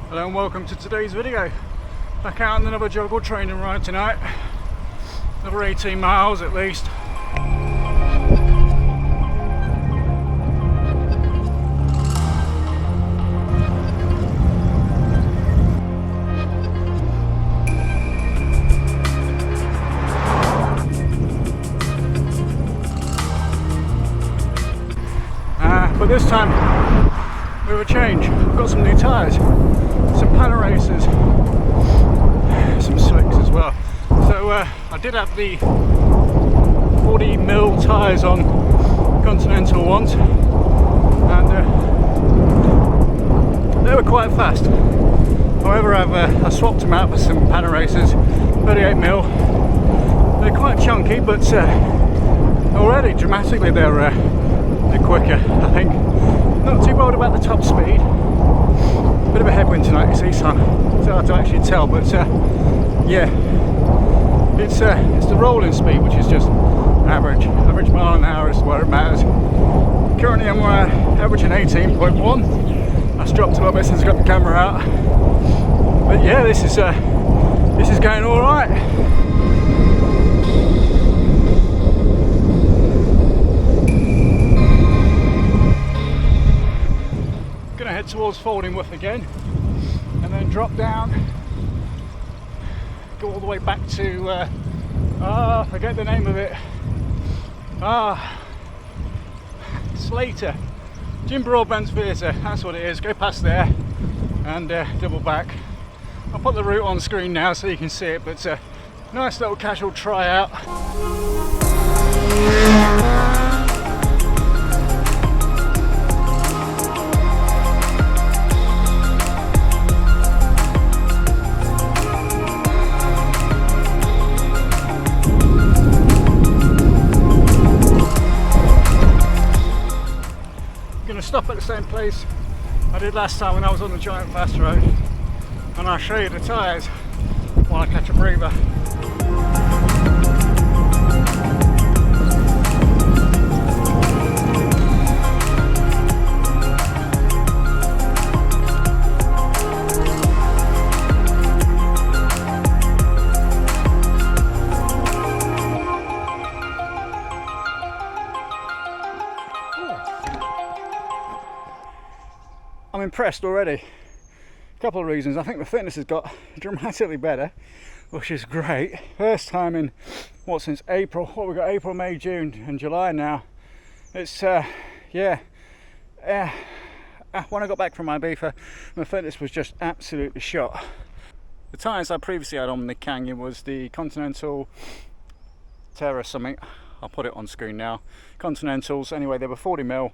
Hello and welcome to today's video. Back out on another joggle training ride tonight. Another 18 miles at least. But this time, we have a change. I've got some new tyres, some panel races, some slicks as well. So I did have the 40mm tyres on Continental ones, and they were quite fast. However, I've swapped them out for some panel races, 38mm. They're quite chunky, but already dramatically they're quicker, I think. Not too worried about the top speed. Bit of a headwind tonight, you see, so it's hard to actually tell, but yeah, it's the rolling speed, which is just average mile an hour is where it matters. Currently I'm averaging 18.1. That's dropped a little bit since I got the camera out, but yeah, this is going all right. Head towards Foldingworth again and then drop down, go all the way back to I forget the name of it, Slater, Jim Broadbent's Theatre, that's what it is. Go past there and double back. I'll put the route on screen now so you can see it, but nice little casual tryout. Stop at the same place I did last time when I was on the giant fast road, and I'll show you the tyres while I catch a breather. I'm impressed already. A couple of reasons. I think the fitness has got dramatically better, which is great. First time in since April. What we got? April, May, June, and July now. It's yeah. When I got back from Ibiza, my fitness was just absolutely shot. The tyres I previously had on the Canyon was the Continental Terra something. I'll put it on screen now. Continentals. Anyway, they were 40mm.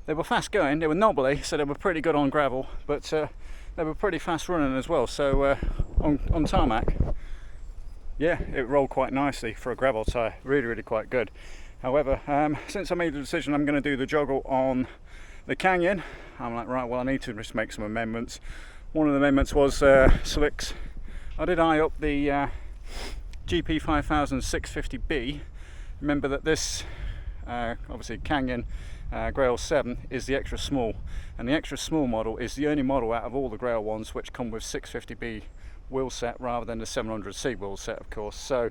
They were fast going, they were knobbly, so they were pretty good on gravel, but they were pretty fast running as well. So on tarmac, yeah, it rolled quite nicely for a gravel tyre, really quite good. However, since I made the decision I'm going to do the joggle on the Canyon, I'm like, right, well, I need to just make some amendments. One of the amendments was slicks. I did eye up the GP 5000 650B. Remember that this, obviously Canyon Grail 7 is the extra small, and the extra small model is the only model out of all the Grail ones which come with 650B wheel set rather than the 700C wheel set, of course. So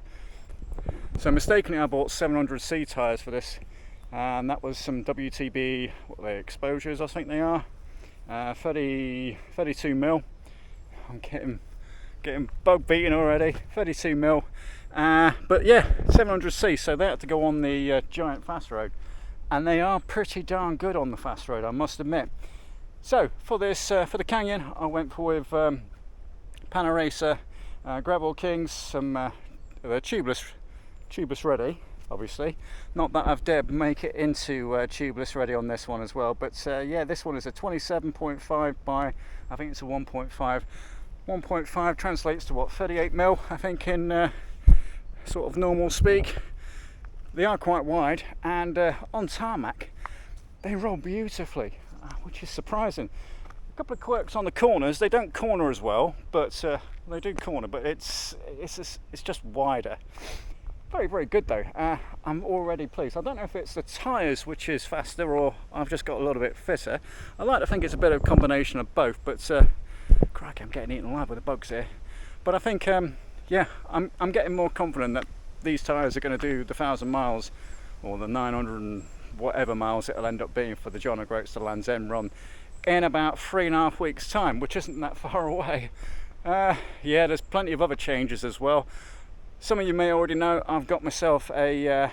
mistakenly I bought 700C tyres for this, and that was some WTB, what are they, exposures I think they are, 32mm. I'm getting bug beaten already. 32mm, but yeah, 700C, so they had to go on the giant fast road. And they are pretty darn good on the fast road, I must admit. So for this, for the Canyon, I went with Panaracer, Gravel Kings, some tubeless ready, obviously. Not that I've dared make it into tubeless ready on this one as well, but yeah, this one is a 27.5 by, I think it's a 1.5. 1.5 translates to what, 38mm, I think, in sort of normal speak. They are quite wide, and on tarmac they roll beautifully, which is surprising. A couple of quirks on the corners. They don't corner as well, but they do corner, but it's just wider. Very, very good though. I'm already pleased. I don't know if it's the tyres which is faster or I've just got a little bit fitter. I like to think it's a bit of a combination of both, but crikey, I'm getting eaten alive with the bugs here. But I think, yeah, I'm getting more confident that these tyres are going to do the 1,000 miles or the 900 and whatever miles it'll end up being for the John Groats to Land's End run in about 3.5 weeks time, which isn't that far away. Yeah, there's plenty of other changes as well. Some of you may already know I've got myself a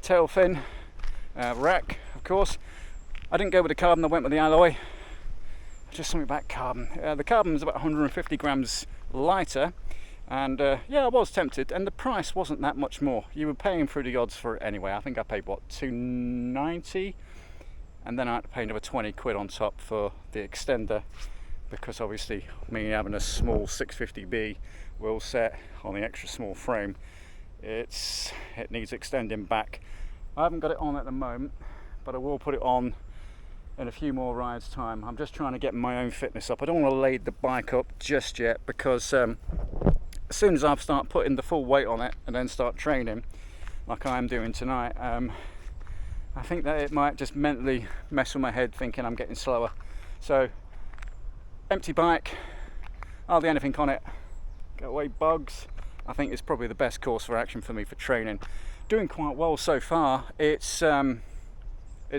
Tailfin rack, of course. I didn't go with the carbon, I went with the alloy. Just something about carbon. The carbon is about 150 grams lighter, and yeah, I was tempted, and the price wasn't that much more. You were paying through the odds for it anyway. I think I paid, what, $290? And then I had to pay another 20 quid on top for the extender, because obviously me having a small 650B wheel set on the extra small frame, it needs extending back. I haven't got it on at the moment, but I will put it on in a few more rides time. I'm just trying to get my own fitness up. I don't want to lay the bike up just yet, because as soon as I start putting the full weight on it and then start training like I am doing tonight, I think that it might just mentally mess with my head, thinking I'm getting slower. So empty bike, hardly anything on it, get away bugs. I think it's probably the best course for action for me for training. Doing quite well so far. It's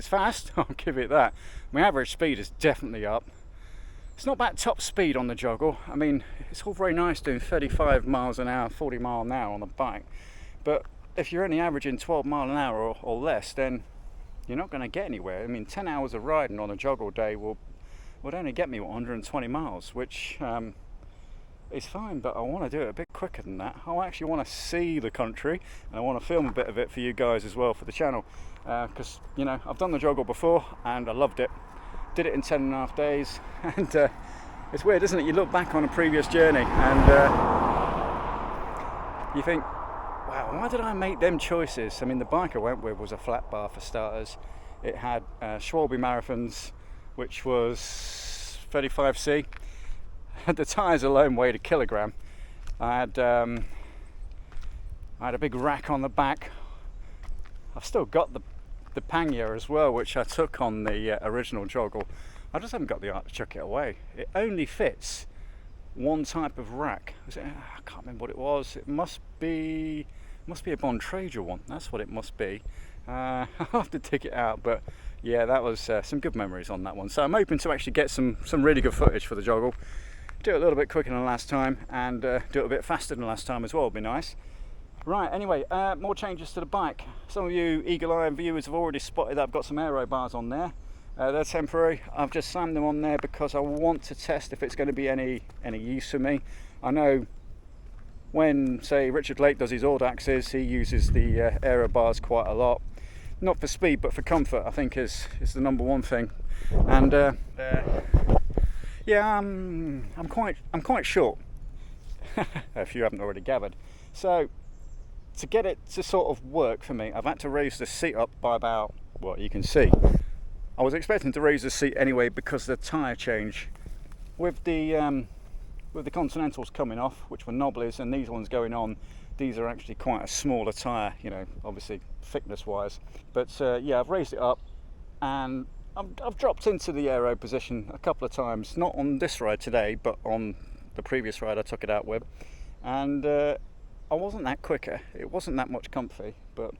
fast, I'll give it that. My average speed is definitely up. It's not that top speed on the joggle. I mean, it's all very nice doing 35 miles an hour, 40 mile an hour on the bike, but if you're only averaging 12 mile an hour or less, then you're not going to get anywhere. I mean, 10 hours of riding on a joggle day would only get me 120 miles, which is fine, but I want to do it a bit quicker than that. I actually want to see the country, and I want to film a bit of it for you guys as well for the channel, because you know, I've done the joggle before and I loved it. Did it in 10.5 days, and it's weird, isn't it? You look back on a previous journey and you think, wow, why did I make them choices? I mean, the bike I went with was a flat bar for starters. It had Schwalbe Marathons, which was 35C. The tyres alone weighed a kilogram. I had a big rack on the back. I've still got the pannier as well, which I took on the original joggle. I just haven't got the art to chuck it away. It only fits one type of rack. I can't remember what it was. It must be a Bontrager one. That's what it must be. I'll have to dig it out, but yeah, that was some good memories on that one. So I'm hoping to actually get some really good footage for the joggle. Do it a little bit quicker than last time, and do it a bit faster than last time as well, would be nice. Right, anyway, more changes to the bike. Some of you eagle-eyed viewers have already spotted that I've got some aero bars on there. They're temporary. I've just slammed them on there because I want to test if it's going to be any use for me. I know when, say, Richard Lake does his Audaxes, he uses the aero bars quite a lot. Not for speed, but for comfort, I think is the number one thing. And yeah, I'm quite short, if you haven't already gathered. So to get it to sort of work for me, I've had to raise the seat up by about, what you can see. I was expecting to raise the seat anyway because of the tyre change. With the Continentals coming off, which were knobblies, and these ones going on, these are actually quite a smaller tyre, you know, obviously thickness wise. But yeah, I've raised it up, and I've dropped into the aero position a couple of times, not on this ride today, but on the previous ride I took it out with, and I wasn't that quicker. It wasn't that much comfy, but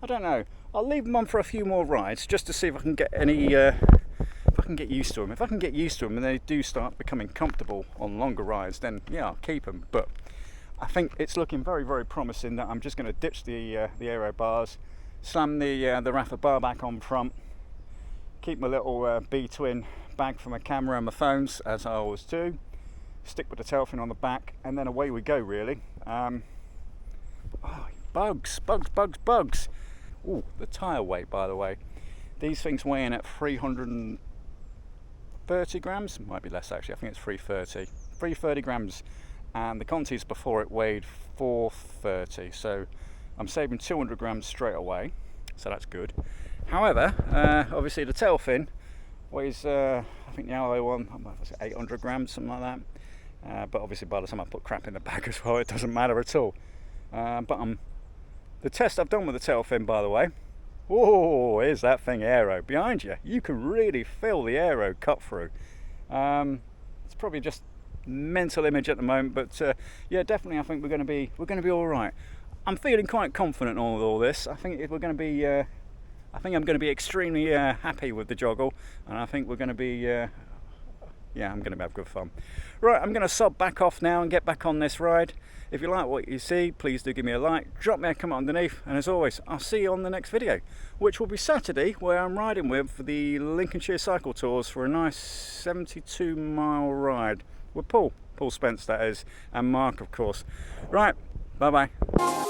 I don't know. I'll leave them on for a few more rides just to see if I can get any, if I can get used to them. If I can get used to them and they do start becoming comfortable on longer rides, then yeah, I'll keep them. But I think it's looking very, very promising that I'm just going to ditch the aero bars, slam the Rafa bar back on front, keep my little B-twin bag for my camera and my phones, as I always do, stick with the Tailfin on the back, and then away we go, really. Oh, bugs. Ooh, the tyre weight, by the way. These things weigh in at 330 grams, might be less actually, I think it's 330 grams, and the Conti's before it weighed 430, so I'm saving 200 grams straight away, so that's good. However, obviously the Tailfin weighs, I think the alloy one, 800 grams, something like that. But obviously by the time I put crap in the bag as well, it doesn't matter at all. But I'm The test I've done with the Tailfin, by the way. Oh, here's that thing aero behind you. You can really feel the aero cut through. It's probably just mental image at the moment, but yeah, definitely I think we're going to be all right. I'm feeling quite confident on all this. I think we're going to be I think I'm going to be extremely happy with the joggle, and I think we're going to be yeah, I'm going to have good fun. Right, I'm going to sub back off now and get back on this ride. If you like what you see, please do give me a like, drop me a comment underneath, and as always, I'll see you on the next video, which will be Saturday, where I'm riding with the Lincolnshire Cycle Tours for a nice 72-mile ride with Paul Spence, that is, and Mark, of course. Right, bye bye.